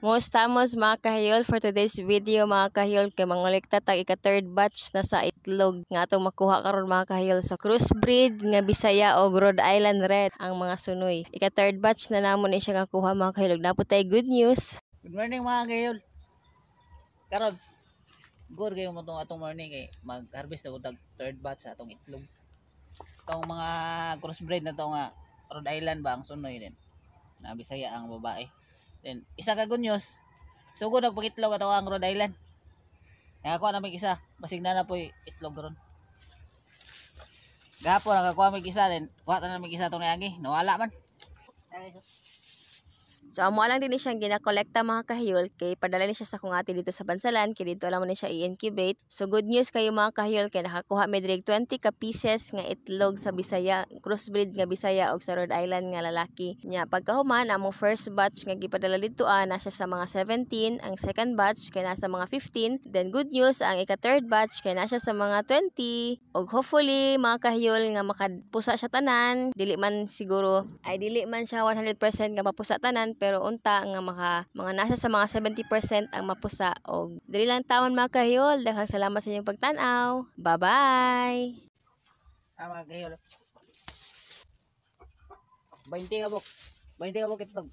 Mustamos mga kahiyol for today's video mga kahiyol kay mangolekta tag ika-third batch na sa itlog nga atong makuha karon mga kahiyol sa crossbreed nga Bisaya o Rhode Island Red ang mga sunoy. Ika-third batch na namon ni siya nakuha mga kahiyol. Napod tay good news. Good morning mga kahiyol. Karon good kayo mo atong morning kay mag-harvest na tag third batch sa atong itlog. Itong mga crossbreed na to nga Rhode Island ba ang sunoy din. Na Bisaya ang babae. Then, isa ka good news. Sugod nagpakitlog ato ang Rhode Island. Kaya ako na may isa. Basig na po itlog ron. Gapon nakakuha may isa din. Kuha na may isa itong nayagi. Nawala man. So amo lang din siyang ginakolekta mga kahiyol kay padala ni siya sa kung ate dito sa Bansalan kay dito lang mo ni siya i-incubate. So good news kayo mga kahiyol kay nakakuha mi direk 20 ka pieces nga itlog sa Bisaya, crossbreed nga Bisaya og sa Rhode Island nga lalaki. Nya pagkahuman among first batch nga gipadala dito na siya sa mga 17, ang second batch kay nasa mga 15, then good news ang ika-third batch kay nasa sa mga 20 og hopefully mga kahiyol nga makapusa siya tanan, dili man siguro ay dili man siya 100% nga mapusa tanan pero unta nga mga nasa sa mga 70% ang mapusa og dili lang tawon mga kahiyol. Daghang salamat sa inyong pagtan-aw. Bye-bye. Mga kahiyol. 20 ka bok. 20 ka bok itlog.